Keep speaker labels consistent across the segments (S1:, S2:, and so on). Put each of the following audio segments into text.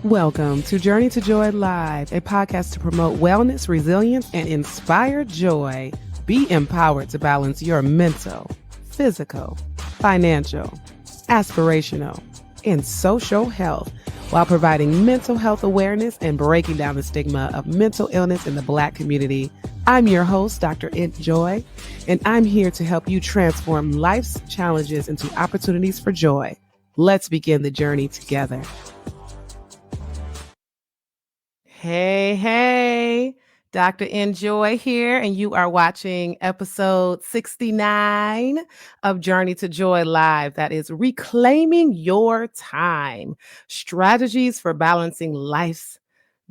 S1: Welcome to Journey to Joy Live, a podcast to promote wellness, resilience, and inspire joy. Be empowered to balance your mental, physical, financial, aspirational, and social health while providing mental health awareness and breaking down the stigma of mental illness in the Black community. I'm your host, Dr. Joy, and I'm here to help you transform life's challenges into opportunities for joy. Let's begin the journey together. Hey, Dr. Joy here, and you are watching episode 69 of Journey to Joy Live. That is Reclaiming Your Time, Strategies for Balancing Life's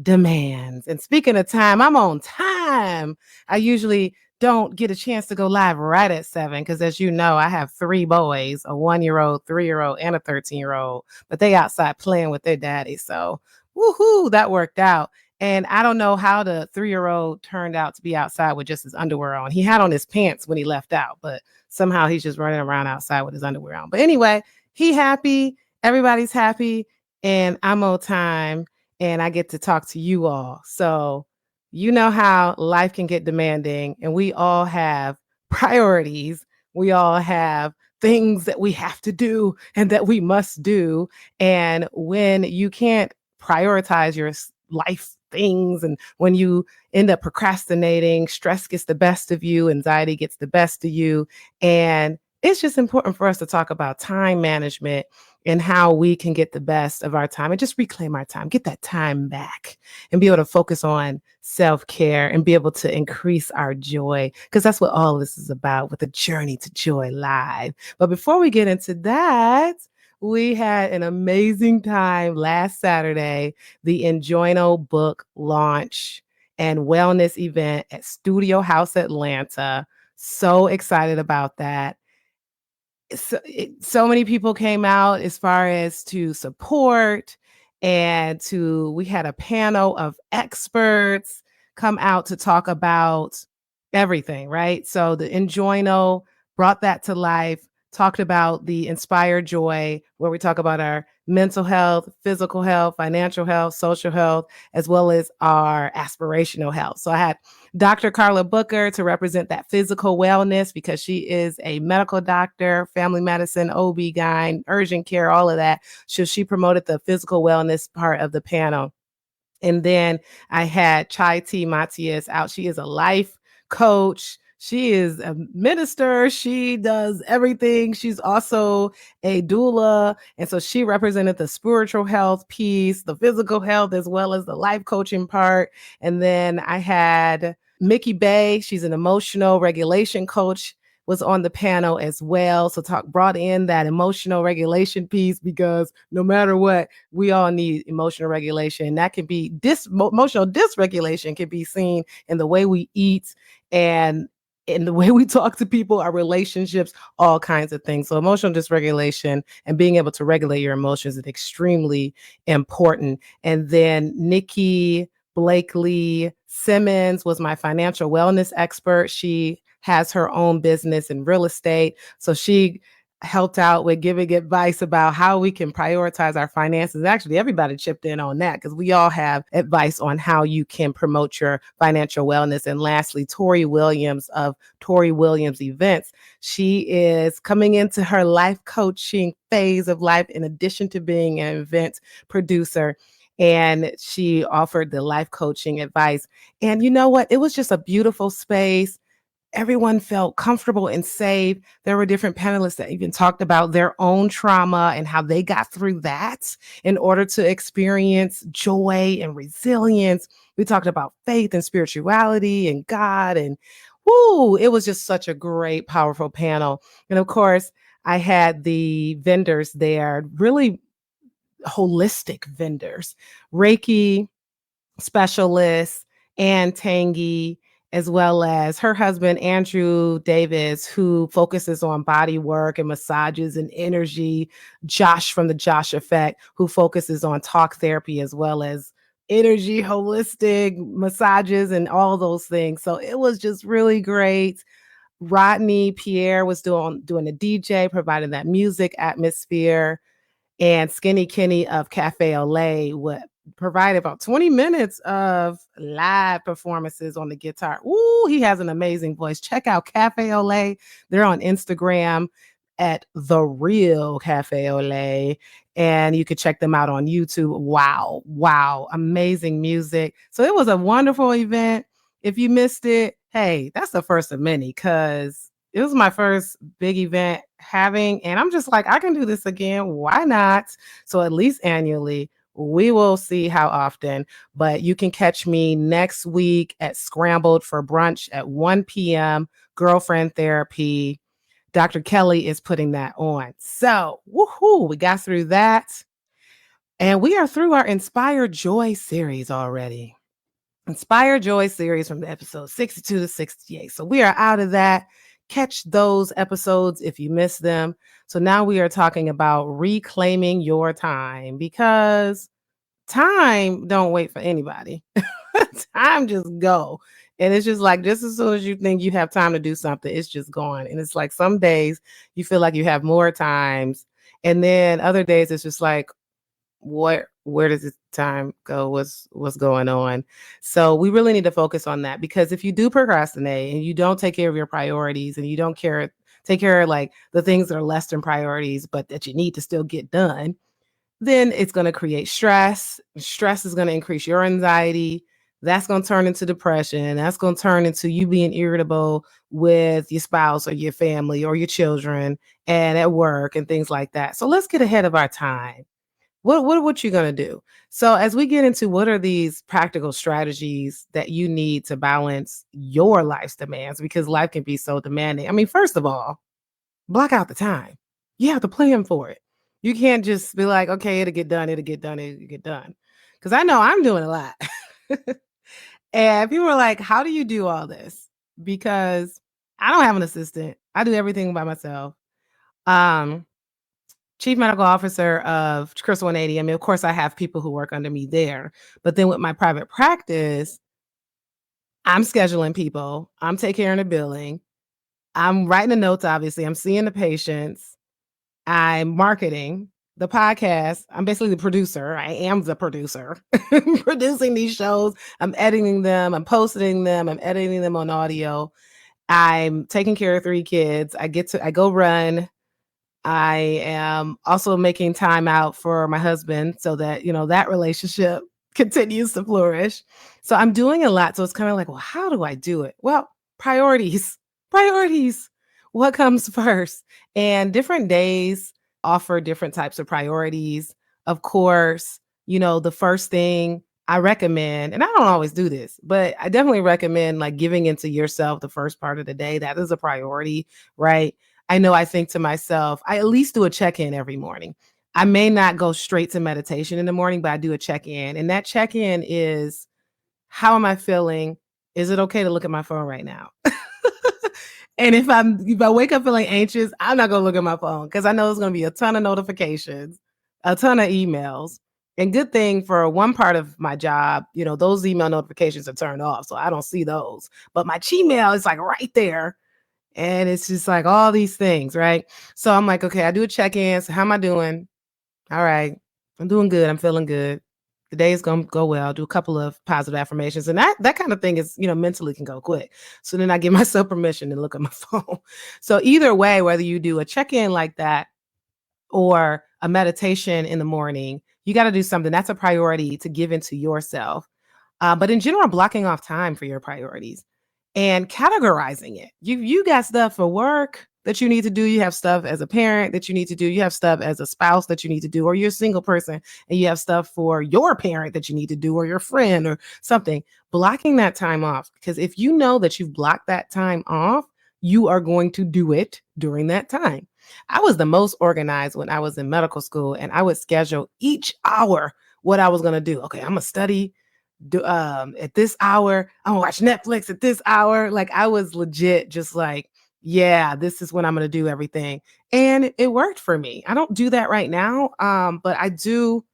S1: Demands. And speaking of time, I'm on time. I usually don't get a chance to go live right at 7 because, as you know, I have 3 boys, a 1-year-old, 3-year-old, and a 13-year-old, but they outside playing with their daddy. So woohoo, that worked out. And I don't know how the 3-year-old turned out to be outside with just his underwear on. He had on his pants when he left out, but somehow he's just running around outside with his underwear on. But anyway, he happy, everybody's happy, and I'm on time, and I get to talk to you all. So you know how life can get demanding, and we all have priorities. We all have things that we have to do and that we must do. And when you can't prioritize your life things, and when you end up procrastinating, stress gets the best of you, anxiety gets the best of you. And it's just important for us to talk about time management and how we can get the best of our time and just reclaim our time, get that time back, and be able to focus on self-care and be able to increase our joy, because that's what all this is about with the Journey to Joy Live. But before we get into that, we had an amazing time last Saturday, the Enjoyno book launch and wellness event at Studio House Atlanta. So excited about that. So many people came out as far as to support, and we had a panel of experts come out to talk about everything, right? So the Enjoyno brought that to life, talked about the Inspire Joy, where we talk about our mental health, physical health, financial health, social health, as well as our aspirational health. So I had Dr. Carla Booker to represent that physical wellness, because she is a medical doctor, family medicine, OB-GYN, urgent care, all of that. So she promoted the physical wellness part of the panel. And then I had Chai T. Matias out. She is a life coach. She is a minister. She does everything. She's also a doula. And so she represented the spiritual health piece, the physical health, as well as the life coaching part. And then I had Mickey Bay. She's an emotional regulation coach, was on the panel as well. So brought in that emotional regulation piece, because no matter what, we all need emotional regulation. That can be emotional dysregulation can be seen in the way we eat and in the way we talk to people, our relationships, all kinds of things. So emotional dysregulation and being able to regulate your emotions is extremely important. And then Nikki Blakely Simmons was my financial wellness expert. She has her own business in real estate. So she helped out with giving advice about how we can prioritize our finances. Actually, everybody chipped in on that, because we all have advice on how you can promote your financial wellness. And lastly, Tori Williams of Tori Williams Events. She is coming into her life coaching phase of life, in addition to being an event producer. And she offered the life coaching advice. And you know what? It was just a beautiful space. Everyone felt comfortable and safe. There were different panelists that even talked about their own trauma and how they got through that in order to experience joy and resilience. We talked about faith and spirituality and God, and it was just such a great, powerful panel. And of course, I had the vendors there, really holistic vendors, Reiki specialists, Ann Tangy, as well as her husband, Andrew Davis, who focuses on body work and massages and energy. Josh from the Josh Effect, who focuses on talk therapy, as well as energy, holistic massages, and all those things. So it was just really great. Rodney Pierre was doing the DJ, providing that music atmosphere. And Skinny Kenny of Cafe Olay provided about 20 minutes of live performances on the guitar. Ooh, he has an amazing voice. Check out Cafe Olay. They're on Instagram at The Real Cafe Olay. And you could check them out on YouTube. Wow, wow, amazing music. So it was a wonderful event. If you missed it, hey, that's the first of many because it was my first big event having, and I'm just like, I can do this again. Why not? So at least annually, we will see how often, but you can catch me next week at Scrambled for Brunch at 1 p.m. Girlfriend Therapy. Dr. Kelly is putting that on. So, woohoo, we got through that. And we are through our Inspire Joy series already. Inspire Joy series from the episode 62 to 68. So we are out of that. Catch those episodes if you missed them. So now we are talking about reclaiming your time because time don't wait for anybody. Time just go. And it's just like just as soon as you think you have time to do something, it's just gone. And it's like some days you feel like you have more times. And then other days it's just like, where does this time go? What's going on? So we really need to focus on that because if you do procrastinate and you don't take care of your priorities and you don't take care of like the things that are less than priorities, but that you need to still get done, then it's going to create stress. Stress is going to increase your anxiety. That's going to turn into depression. That's going to turn into you being irritable with your spouse or your family or your children and at work and things like that. So let's get ahead of our time. What you gonna do? So as we get into what are these practical strategies that you need to balance your life's demands because life can be so demanding. I mean, first of all, block out the time. You have to plan for it. You can't just be like, okay, it'll get done, it'll get done, it'll get done. Because I know I'm doing a lot. And people are like, how do you do all this? Because I don't have an assistant. I do everything by myself. Um, Chief medical officer of Chris 180. I mean, of course, I have people who work under me there. But then with my private practice, I'm scheduling people, I'm taking care of the billing, I'm writing the notes, obviously, I'm seeing the patients, I'm marketing the podcast. I'm basically the producer. I am the producer producing these shows. I'm editing them, I'm posting them, I'm editing them on audio. I'm taking care of 3 kids. I go run. I am also making time out for my husband so that, that relationship continues to flourish. So I'm doing a lot. So it's kind of like, well, how do I do it? Well, priorities, priorities. What comes first? And different days offer different types of priorities. Of course, the first thing I recommend, and I don't always do this, but I definitely recommend like giving into yourself the first part of the day. That is a priority, right? I know I think to myself, I at least do a check-in every morning. I may not go straight to meditation in the morning, but I do a check-in. And that check-in is, how am I feeling? Is it okay to look at my phone right now? And if I wake up feeling anxious, I'm not gonna look at my phone because I know there's gonna be a ton of notifications, a ton of emails. And good thing for one part of my job, those email notifications are turned off. So I don't see those. But my Gmail is like right there. And it's just like all these things, right? So I'm like, okay, I do a check-in. So how am I doing? All right. I'm doing good. I'm feeling good. The day is going to go well. Do a couple of positive affirmations. And that kind of thing is, mentally can go quick. So then I give myself permission to look at my phone. So either way, whether you do a check-in like that or a meditation in the morning, you got to do something. That's a priority to give into yourself. But in general, blocking off time for your priorities and categorizing it. You got stuff for work that you need to do. You have stuff as a parent that you need to do. You have stuff as a spouse that you need to do, or you're a single person and you have stuff for your parent that you need to do, or your friend or something. Blocking that time off, because if you know that you've blocked that time off, you are going to do it during that time. I was the most organized when I was in medical school, and I would schedule each hour what I was going to do. Okay, I'm going to study at this hour. I'm gonna watch Netflix at this hour. Like I was legit just like, yeah, this is when I'm gonna do everything. And it worked for me. I don't do that right now. But I do.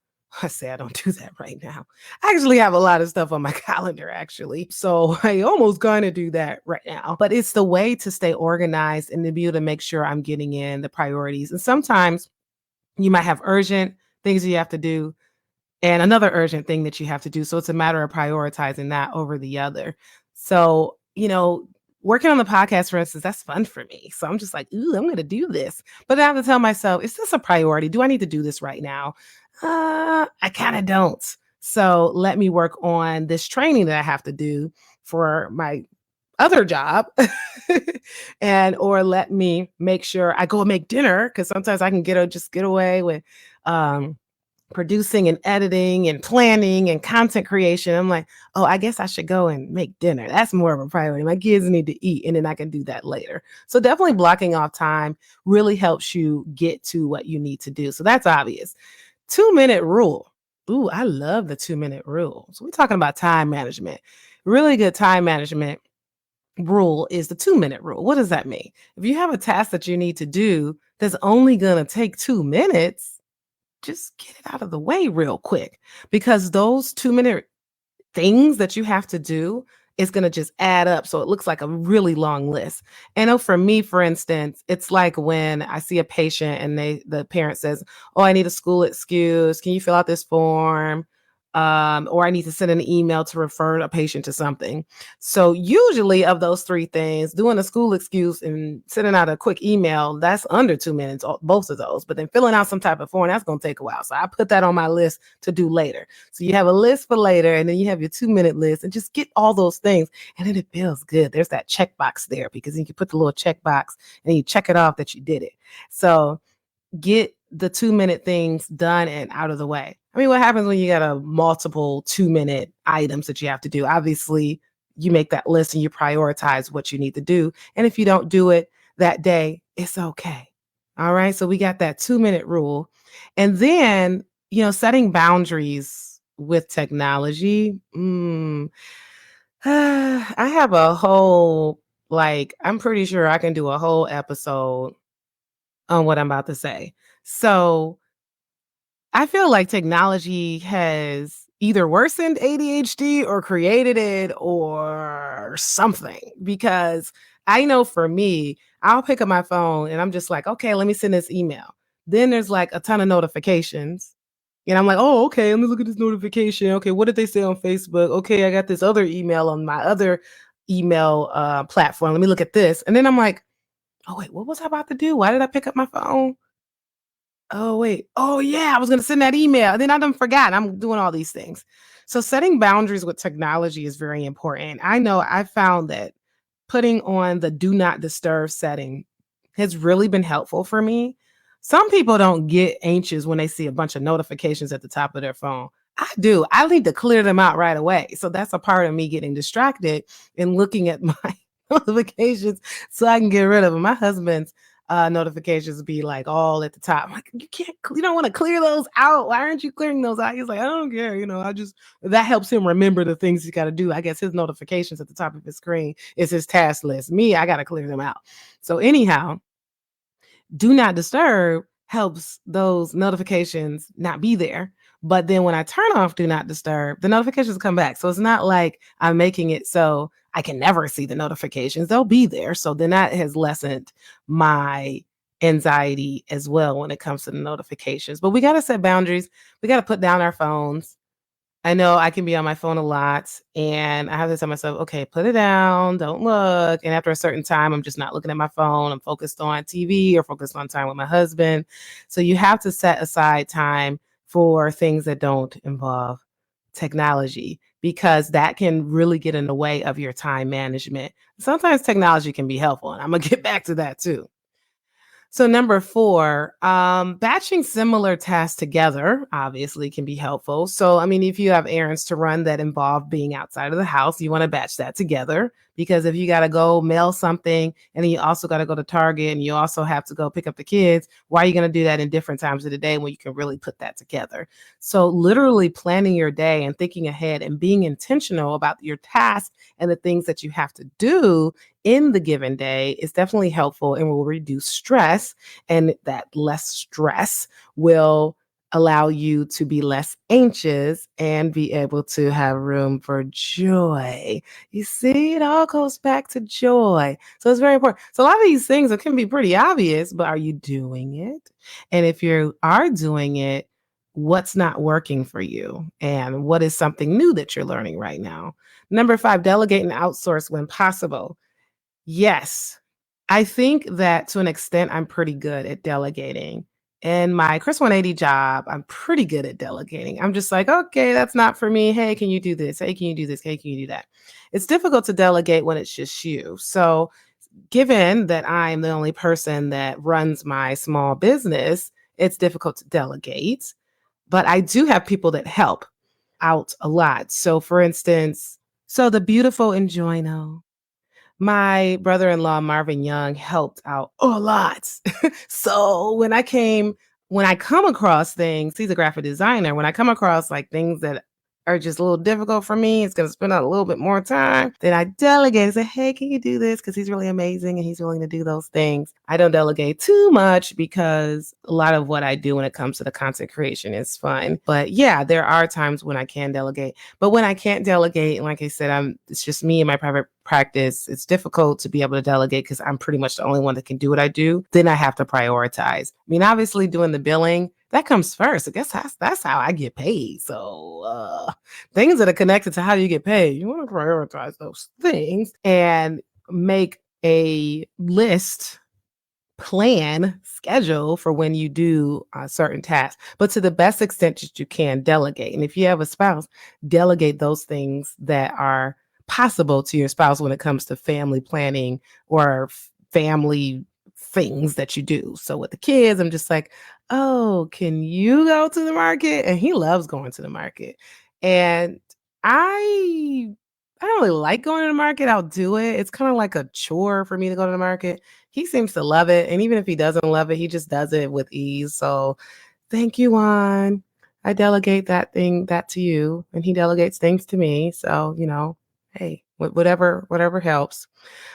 S1: I say I don't do that right now. I actually have a lot of stuff on my calendar, actually. So I almost gonna do that right now. But it's the way to stay organized and to be able to make sure I'm getting in the priorities. And sometimes you might have urgent things you have to do. and another urgent thing that you have to do. So it's a matter of prioritizing that over the other. So, working on the podcast, for instance, that's fun for me. So I'm just like, ooh, I'm going to do this. But I have to tell myself, is this a priority? Do I need to do this right now? I kind of don't. So let me work on this training that I have to do for my other job and or let me make sure I go and make dinner because sometimes I can get away with um producing and editing and planning and content creation. I'm like, oh, I guess I should go and make dinner. That's more of a priority. My kids need to eat, and then I can do that later. So definitely blocking off time really helps you get to what you need to do. So that's obvious. 2-minute rule. Ooh, I love the 2-minute rule. So we're talking about time management. Really good time management rule is the 2-minute rule. What does that mean? If you have a task that you need to do that's only going to take 2 minutes, just get it out of the way real quick because those 2-minute things that you have to do is going to just add up. So it looks like a really long list. And for me, for instance, it's like when I see a patient and the parent says, oh, I need a school excuse. Can you fill out this form? Or I need to send an email to refer a patient to something. So usually of those three things, doing a school excuse and sending out a quick email, that's under 2 minutes, both of those. But then filling out some type of form, that's going to take a while. So I put that on my list to do later. So you have a list for later, and then you have your 2-minute list, and just get all those things. And then it feels good. There's that checkbox there because you can put the little checkbox and you check it off that you did it. So get the 2-minute things done and out of the way. I mean, what happens when you got a multiple 2-minute items that you have to do? Obviously, you make that list and you prioritize what you need to do. And if you don't do it that day, it's okay. All right. So we got that 2-minute rule. And then, setting boundaries with technology. I have a whole, I'm pretty sure I can do a whole episode on what I'm about to say. So I feel like technology has either worsened ADHD or created it or something because I know for me, I'll pick up my phone and I'm just like, okay, let me send this email. Then there's like a ton of notifications. And I'm like, oh, okay, let me look at this notification. Okay, what did they say on Facebook? Okay, I got this other email on my other email platform. Let me look at this. And then I'm like, oh, wait, what was I about to do? Why did I pick up my phone? Oh, wait. Oh, yeah, I was gonna send that email, and then I done forgot. I'm doing all these things. So setting boundaries with technology is very important. I know I found that putting on the do not disturb setting has really been helpful for me. Some people don't get anxious when they see a bunch of notifications at the top of their phone. I do. I need to clear them out right away. So that's a part of me getting distracted and looking at my notifications so I can get rid of them. My husband's notifications be like all at the top. I'm like, you don't want to clear those out. Why aren't you clearing those out? He's like, I don't care. That helps him remember the things he's got to do. I guess his notifications at the top of his screen is his task list. Me, I got to clear them out. So anyhow, do not disturb helps those notifications not be there. But then when I turn off do not disturb, the notifications come back. So it's not like I'm making it so I can never see the notifications. They'll be there. So then that has lessened my anxiety as well when it comes to the notifications. But we got to set boundaries. We got to put down our phones. I know I can be on my phone a lot and I have to tell myself, okay, put it down, don't look. And after a certain time, I'm just not looking at my phone. I'm focused on TV or focused on time with my husband. So you have to set aside time for things that don't involve technology because that can really get in the way of your time management. Sometimes technology can be helpful, and I'm going to get back to that too. So number 4, batching similar tasks together obviously can be helpful. So, I mean, if you have errands to run that involve being outside of the house, you want to batch that together because if you got to go mail something and then you also got to go to Target and you also have to go pick up the kids, why are you going to do that in different times of the day when you can really put that together? So literally planning your day and thinking ahead and being intentional about your tasks and the things that you have to do in the given day is definitely helpful and will reduce stress. And that less stress will allow you to be less anxious and be able to have room for joy. You see, it all goes back to joy. So it's very important. So a lot of these things it can be pretty obvious, but are you doing it? And if you are doing it, what's not working for you and what is something new that you're learning right now. Number 5, delegate and outsource when possible. Yes. I think that to an extent, I'm pretty good at delegating. In my Chris 180 job, I'm pretty good at delegating. I'm just like, okay, that's not for me. Hey, can you do this? Hey, can you do this? Hey, can you do that? It's difficult to delegate when it's just you. So, given that I'm the only person that runs my small business, it's difficult to delegate. But I do have people that help out a lot. So, for instance, the beautiful Enjoyno, my brother-in-law, Marvin Young, helped out a lot. So when I come across things, he's a graphic designer. When I come across like things that are just a little difficult for me, it's gonna spend a little bit more time. Then I delegate and say, hey, can you do this? Because he's really amazing and he's willing to do those things. I don't delegate too much because a lot of what I do when it comes to the content creation is fun. But yeah, there are times when I can delegate. But when I can't delegate, like I said, it's just me and my private practice. It's difficult to be able to delegate because I'm pretty much the only one that can do what I do. Then I have to prioritize. I mean, obviously doing the billing, that comes first. I guess that's how I get paid. So things that are connected to how you get paid, you want to prioritize those things and make a list, plan, schedule for when you do certain tasks, but to the best extent that you can delegate. And if you have a spouse, delegate those things that are possible to your spouse when it comes to family planning or family things that you do. So with the kids, I'm just like, oh, can you go to the market? And he loves going to the market. And I I don't really like going to the market. I'll do it. It's kind of like a chore for me to go to the market. He seems to love it. And even if he doesn't love it, he just does it with ease. So thank you, Juan. I delegate that to you, and he delegates things to me. So, hey, whatever helps.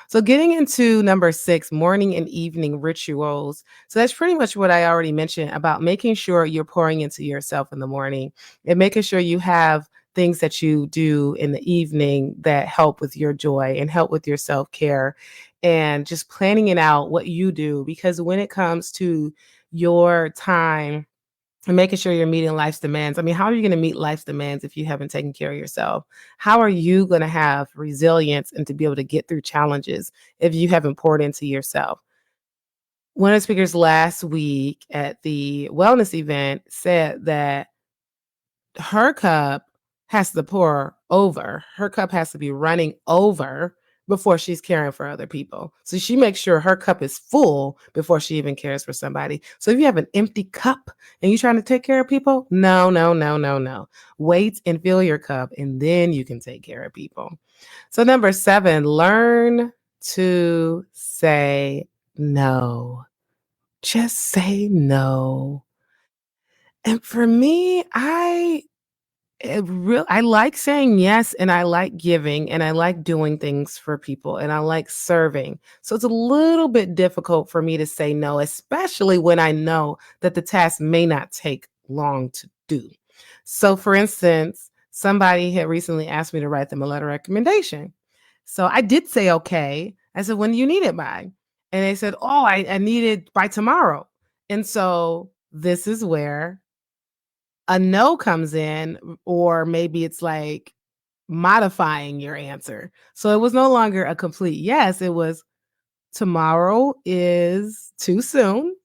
S1: So getting into number 6, morning and evening rituals. So that's pretty much what I already mentioned about making sure you're pouring into yourself in the morning and making sure you have things that you do in the evening that help with your joy and help with your self-care, and just planning it out what you do, because when it comes to your time and making sure you're meeting life's demands. I mean, how are you going to meet life's demands if you haven't taken care of yourself? How are you going to have resilience and to be able to get through challenges if you haven't poured into yourself? One of the speakers last week at the wellness event said that her cup has to pour over. Her cup has to be running over before she's caring for other people. So she makes sure her cup is full before she even cares for somebody. So if you have an empty cup and you're trying to take care of people, no, no, no, no, no. Wait and fill your cup and then you can take care of people. So number 7, learn to say no. Just say no. And for me, I like saying yes, and I like giving, and I like doing things for people, and I like serving. So it's a little bit difficult for me to say no, especially when I know that the task may not take long to do. So for instance, somebody had recently asked me to write them a letter of recommendation. So I did say okay. I said, when do you need it by? And they said, oh, I need it by tomorrow. And so this is where a no comes in, or maybe it's like modifying your answer. So it was no longer a complete yes. It was, tomorrow is too soon.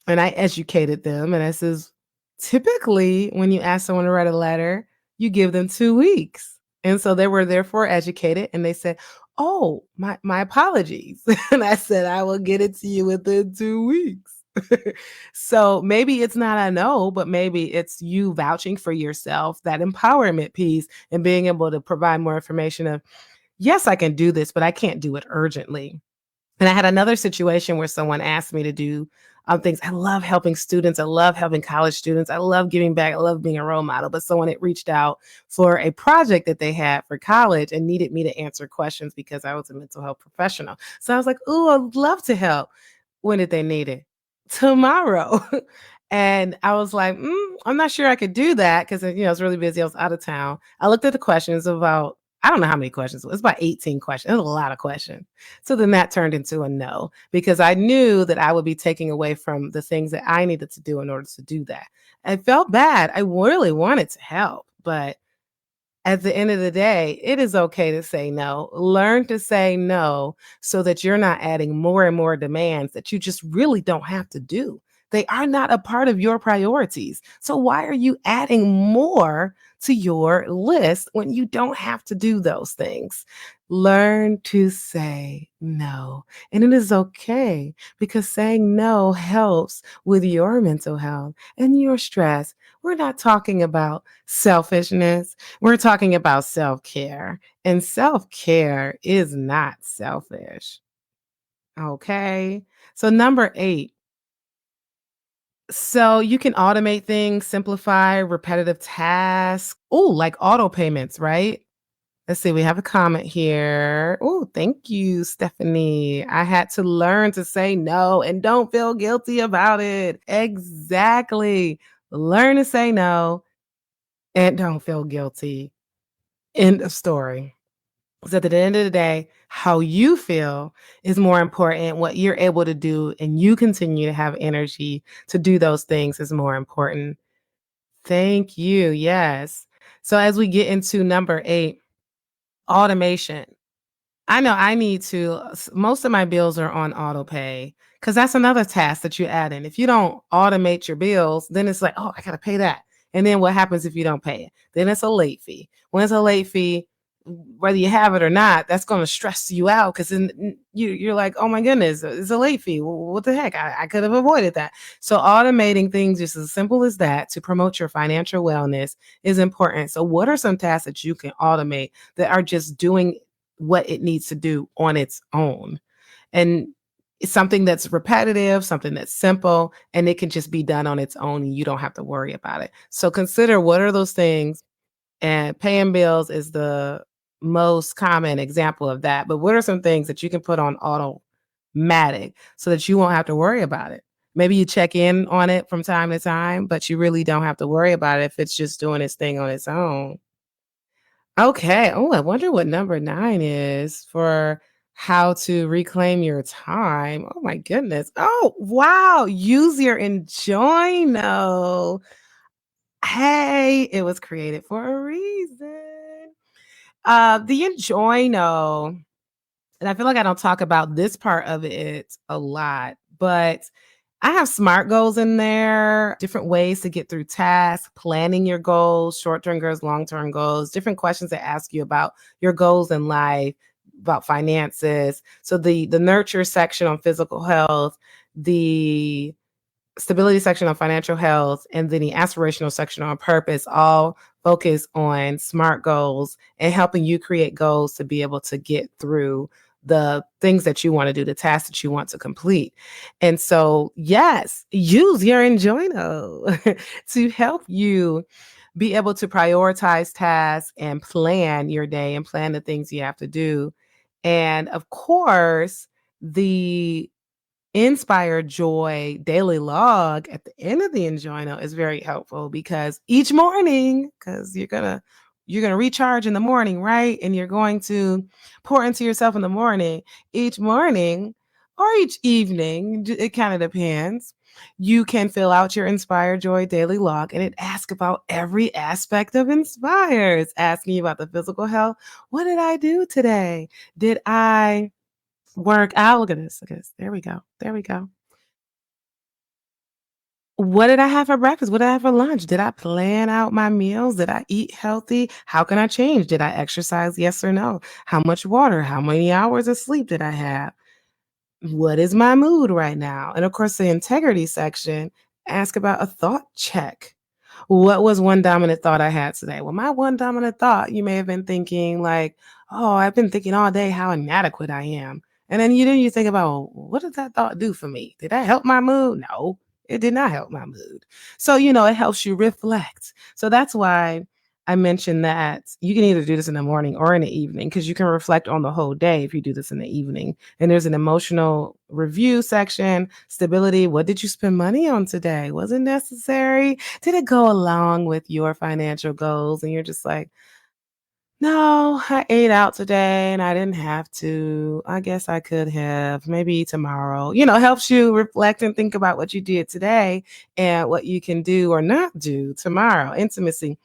S1: And I educated them and I says, typically when you ask someone to write a letter, you give them 2 weeks. And so they were therefore educated and they said, oh, my apologies. And I said, I will get it to you within 2 weeks. So maybe it's not a no, but maybe it's you vouching for yourself, that empowerment piece, and being able to provide more information of, yes, I can do this, but I can't do it urgently. And I had another situation where someone asked me to do things. I love helping students. I love helping college students. I love giving back. I love being a role model. But someone had reached out for a project that they had for college and needed me to answer questions because I was a mental health professional. So I was like, "Ooh, I'd love to help." When did they need it? Tomorrow. And I was like, I'm not sure I could do that because, I was really busy. I was out of town. I looked at the questions, about, I don't know how many questions. It was about 18 questions. It was a lot of questions. So then that turned into a no, because I knew that I would be taking away from the things that I needed to do in order to do that. I felt bad. I really wanted to help, but at the end of the day, it is okay to say no. Learn to say no so that you're not adding more and more demands that you just really don't have to do. They are not a part of your priorities. So, why are you adding more to your list when you don't have to do those things? Learn to say no. And it is okay because saying no helps with your mental health and your stress. We're not talking about selfishness. We're talking about self-care, and self-care is not selfish, okay? So number 8, so you can automate things, simplify repetitive tasks. Oh, like auto payments, right? Let's see, we have a comment here. Oh, thank you, Stephanie. I had to learn to say no and don't feel guilty about it. Exactly. Learn to say no and don't feel guilty. End of story. So at the end of the day, how you feel is more important. What you're able to do and you continue to have energy to do those things is more important. Thank you. Yes. So as we get into number 8, automation. I know I need to most of my bills are on auto pay because that's another task that you add in. If you don't automate your bills, then it's like, "Oh, I gotta pay that." And then what happens if you don't pay it? Then it's a late fee. When it's a late fee, whether you have it or not, that's gonna stress you out because then you're like, "Oh my goodness, it's a late fee. What the heck? I could have avoided that." So automating things just as simple as that to promote your financial wellness is important. So what are some tasks that you can automate that are just doing what it needs to do on its own? And it's something that's repetitive, something that's simple, and it can just be done on its own and you don't have to worry about it. So consider what are those things, and paying bills is the most common example of that. But what are some things that you can put on automatic so that you won't have to worry about it? Maybe you check in on it from time to time, but you really don't have to worry about it if it's just doing its thing on its own. Okay. Oh, I wonder what number 9 is for how to reclaim your time. Oh my goodness. Oh, wow. Use your enjoyno. Hey, it was created for a reason. The enjoyno, and I feel like I don't talk about this part of it a lot, but I have SMART goals in there, different ways to get through tasks, planning your goals, short-term goals, long-term goals, different questions that ask you about your goals in life, about finances. So the nurture section on physical health, the stability section on financial health, and then the aspirational section on purpose all focus on SMART goals and helping you create goals to be able to get through the things that you want to do, the tasks that you want to complete. And so, yes, use your Enjoyno to help you be able to prioritize tasks and plan your day and plan the things you have to do. And of course, the Inspire Joy daily log at the end of the Enjoyno is very helpful because each morning, because you're gonna recharge in the morning, right? And you're going to pour into yourself in the morning. Each morning or each evening, it kind of depends. You can fill out your Inspire Joy daily log and it asks about every aspect of Inspire. It's asking you about the physical health. What did I do today? Did I work out? Look at this. Look at this. There we go. There we go. What did I have for breakfast? What did I have for lunch? Did I plan out my meals? Did I eat healthy? How can I change? Did I exercise? Yes or no? How much water? How many hours of sleep did I have? What is my mood right now? And of course, the integrity section, ask about a thought check. What was one dominant thought I had today? Well, my one dominant thought, you may have been thinking like, oh, I've been thinking all day how inadequate I am. And then you think about, well, what did that thought do for me? Did that help my mood? No, it did not help my mood. So, it helps you reflect. So that's why I mentioned that you can either do this in the morning or in the evening because you can reflect on the whole day if you do this in the evening. And there's an emotional review section, stability. What did you spend money on today? Was it necessary? Did it go along with your financial goals? And you're just like, No, I ate out today and I didn't have to. I guess I could have. Maybe tomorrow. Helps you reflect and think about what you did today and what you can do or not do tomorrow. Intimacy.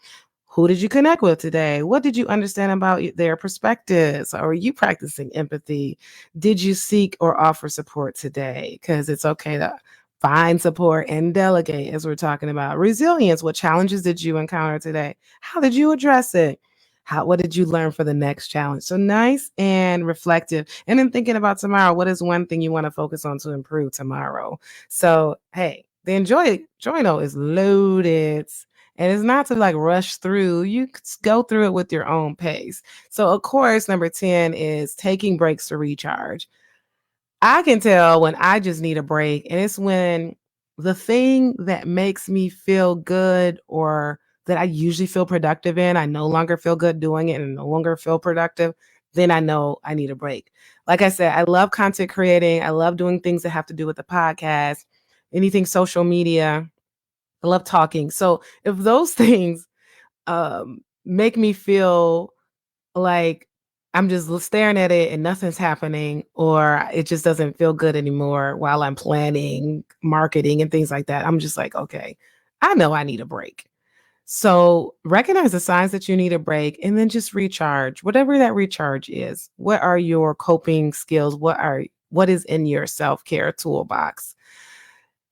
S1: Who did you connect with today? What did you understand about their perspectives? Are you practicing empathy? Did you seek or offer support today? Because it's okay to find support and delegate, as we're talking about. Resilience. What challenges did you encounter today? How did you address it? What did you learn for the next challenge? So nice and reflective. And then thinking about tomorrow, what is one thing you want to focus on to improve tomorrow? So, hey, the joy note is loaded. And it's not to like rush through. You go through it with your own pace. So, of course, number 10 is taking breaks to recharge. I can tell when I just need a break, and it's when the thing that makes me feel good or that I usually feel productive in, I no longer feel good doing it and no longer feel productive, then I know I need a break. Like I said, I love content creating. I love doing things that have to do with the podcast, anything social media. I love talking. So if those things make me feel like I'm just staring at it and nothing's happening, or it just doesn't feel good anymore while I'm planning, marketing, and things like that, I'm just like, okay, I know I need a break. So recognize the signs that you need a break and then just recharge, whatever that recharge is. What are your coping skills? What is in your self-care toolbox?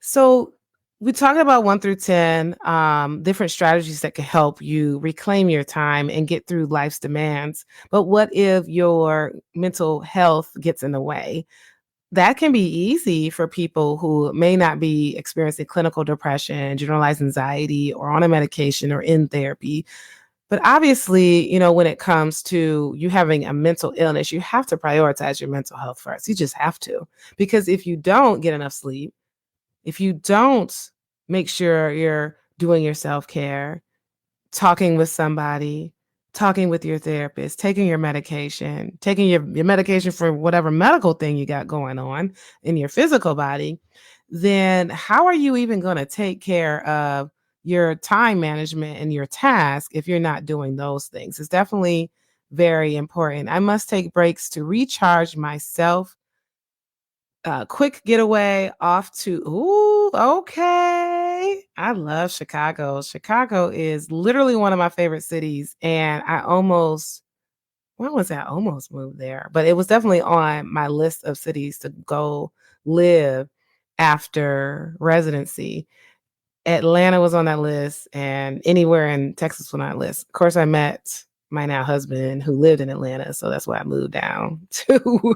S1: So we talked about 1 through 10, different strategies that can help you reclaim your time and get through life's demands. But what if your mental health gets in the way? That can be easy for people who may not be experiencing clinical depression, generalized anxiety, or on a medication or in therapy. But obviously, when it comes to you having a mental illness, you have to prioritize your mental health first. You just have to. Because if you don't get enough sleep, if you don't make sure you're doing your self-care, talking with somebody, talking with your therapist, taking your medication, taking your medication for whatever medical thing you got going on in your physical body, then how are you even going to take care of your time management and your task if you're not doing those things? It's definitely very important. I must take breaks to recharge myself. Quick getaway off to, ooh, okay. I love Chicago. Chicago is literally one of my favorite cities, and when was that? I almost moved there, but it was definitely on my list of cities to go live after residency. Atlanta was on that list, and anywhere in Texas was on that list. Of course, I met my now husband who lived in Atlanta, so that's why I moved down to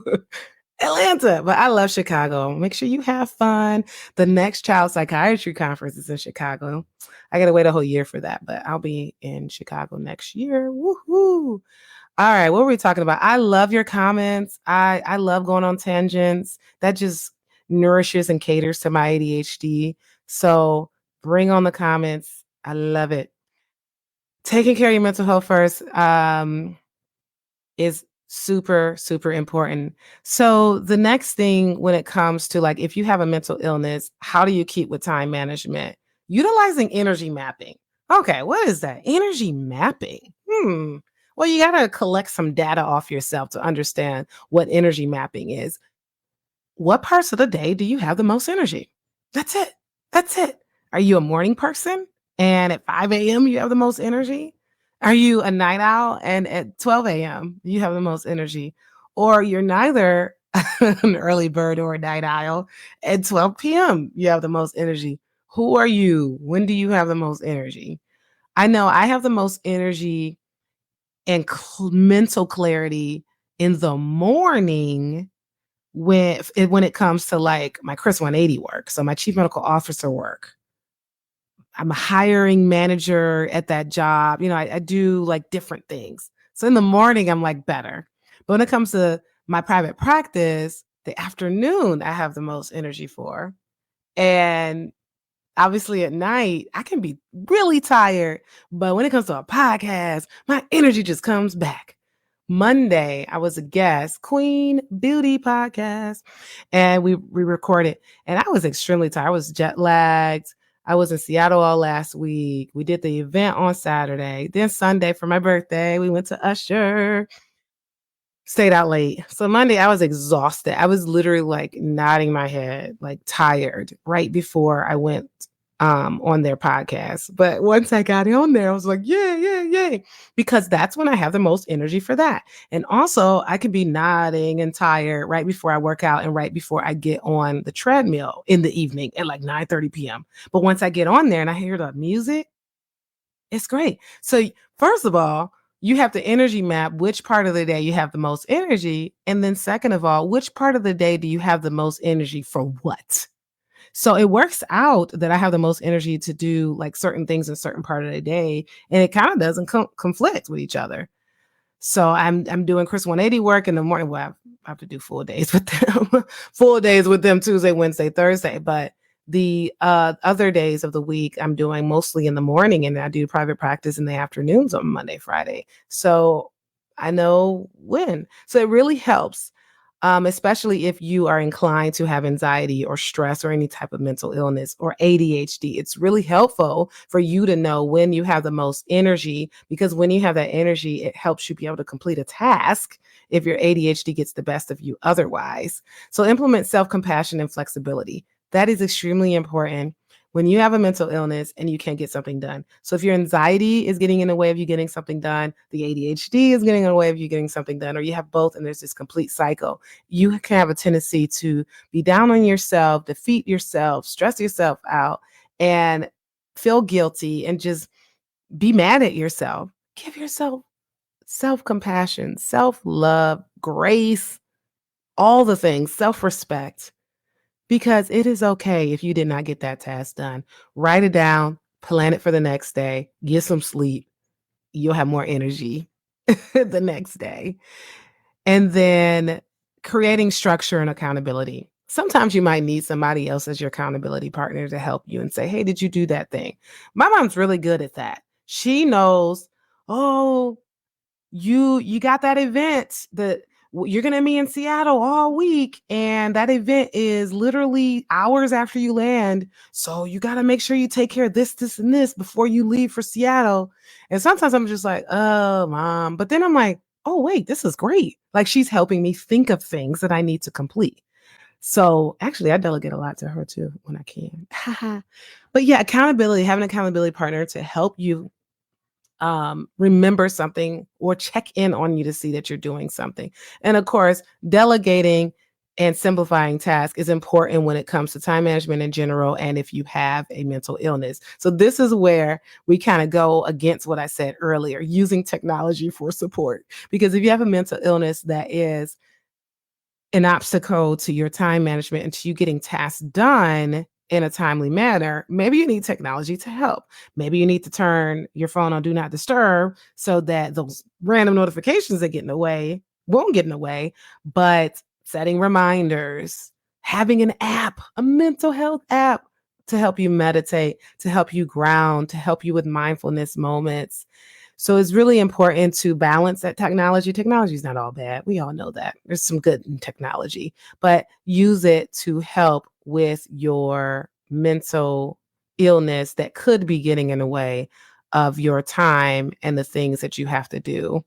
S1: Atlanta. But I love Chicago. Make sure you have fun. The next child psychiatry conference is in Chicago. I gotta wait a whole year for that, but I'll be in Chicago next year. Woohoo! All right, what were we talking about? I love your comments. I love going on tangents. That just nourishes and caters to my ADHD. So bring on the comments. I love it. Taking care of your mental health first. Is super, super important. So the next thing when it comes to like if you have a mental illness, how do you keep with time management? Utilizing energy mapping. Okay, what is that? Energy mapping. Well, you got to collect some data off yourself to understand what energy mapping is. What parts of the day do you have the most energy? That's it. That's it. Are you a morning person and at 5 a.m. you have the most energy? Are you a night owl and at 12 a.m. you have the most energy? Or you're neither an early bird or a night owl. At 12 p.m. you have the most energy. Who are you? When do you have the most energy? I know I have the most energy and mental clarity in the morning when it comes to like my Chris 180 work, so my chief medical officer work. I'm a hiring manager at that job. I do like different things. So in the morning, I'm like better. But when it comes to my private practice, the afternoon, I have the most energy for. And obviously at night, I can be really tired. But when it comes to a podcast, my energy just comes back. Monday, I was a guest, Queen Beauty Podcast, and we recorded, and I was extremely tired. I was jet lagged. I was in Seattle all last week. We did the event on Saturday. Then Sunday for my birthday, we went to Usher. Stayed out late. So Monday, I was exhausted. I was literally like nodding my head, like tired right before I went on their podcast. But once I got on there, I was like, yeah, yeah, yeah. Because that's when I have the most energy for that. And also I could be nodding and tired right before I work out and right before I get on the treadmill in the evening at like 9:30 p.m. But once I get on there and I hear the music, it's great. So first of all, you have to energy map which part of the day you have the most energy. And then second of all, which part of the day do you have the most energy for what? So it works out that I have the most energy to do like certain things in certain part of the day. And it kind of doesn't conflict with each other. So I'm doing Chris 180 work in the morning. Well, I have to do full days with them, full days with them Tuesday, Wednesday, Thursday. But the other days of the week, I'm doing mostly in the morning, and I do private practice in the afternoons on Monday, Friday. So I know when. So it really helps, especially if you are inclined to have anxiety or stress or any type of mental illness or ADHD. It's really helpful for you to know when you have the most energy, because when you have that energy, it helps you be able to complete a task if your ADHD gets the best of you otherwise. So implement self-compassion and flexibility. That is extremely important when you have a mental illness and you can't get something done. So if your anxiety is getting in the way of you getting something done, the ADHD is getting in the way of you getting something done, or you have both and there's this complete cycle, you can have a tendency to be down on yourself, defeat yourself, stress yourself out, and feel guilty and just be mad at yourself. Give yourself self-compassion, self-love, grace, all the things, self-respect. Because it is okay if you did not get that task done. Write it down, plan it for the next day, get some sleep. You'll have more energy the next day. And then creating structure and accountability. Sometimes you might need somebody else as your accountability partner to help you and say, hey, did you do that thing? My mom's really good at that. She knows, oh, you got that event that you're going to be in Seattle all week, and that event is literally hours after you land. So you got to make sure you take care of this, this, and this before you leave for Seattle. And sometimes I'm just like, oh, mom. But then I'm like, oh, wait, this is great. Like she's helping me think of things that I need to complete. So actually, I delegate a lot to her too when I can. But yeah, accountability, having an accountability partner to help you remember something or check in on you to see that you're doing something. And of course, delegating and simplifying tasks is important when it comes to time management in general, and if you have a mental illness. So this is where we kind of go against what I said earlier, using technology for support. Because if you have a mental illness that is an obstacle to your time management and to you getting tasks done in a timely manner, maybe you need technology to help. Maybe you need to turn your phone on do not disturb so that those random notifications that get in the way won't get in the way. But setting reminders, having an app, a mental health app to help you meditate, to help you ground, to help you with mindfulness moments. So it's really important to balance that technology. Technology is not all bad. We all know that. There's some good in technology, but use it to help with your mental illness that could be getting in the way of your time and the things that you have to do.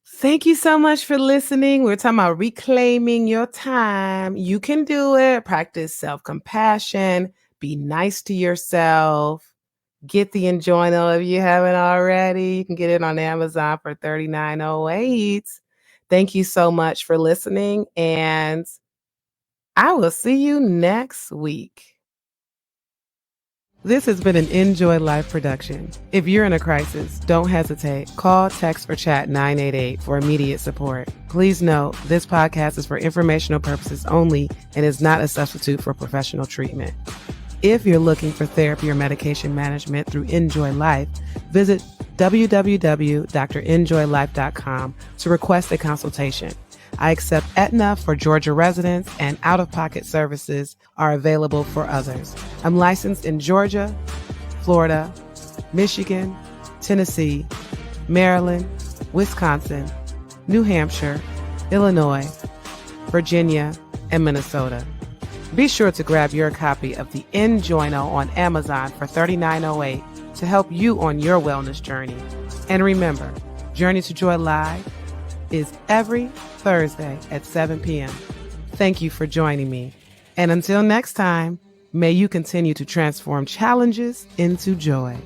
S1: Thank you so much for listening. We're talking about reclaiming your time. You can do it. Practice self-compassion. Be nice to yourself. Get the Enjoyno if you haven't already. You can get it on Amazon for $39.08. Thank you so much for listening, and I will see you next week. This has been an Enjoy Life production. If you're in a crisis, don't hesitate. Call, text, or chat 988 for immediate support. Please note, this podcast is for informational purposes only and is not a substitute for professional treatment. If you're looking for therapy or medication management through Enjoy Life, visit www.drenjoylife.com to request a consultation. I accept Aetna for Georgia residents, and out-of-pocket services are available for others. I'm licensed in Georgia, Florida, Michigan, Tennessee, Maryland, Wisconsin, New Hampshire, Illinois, Virginia, and Minnesota. Be sure to grab your copy of the Enjoyno on Amazon for $39.08 to help you on your wellness journey. And remember, Journey to Joy Live is every Thursday at 7 p.m. Thank you for joining me. And until next time, may you continue to transform challenges into joy.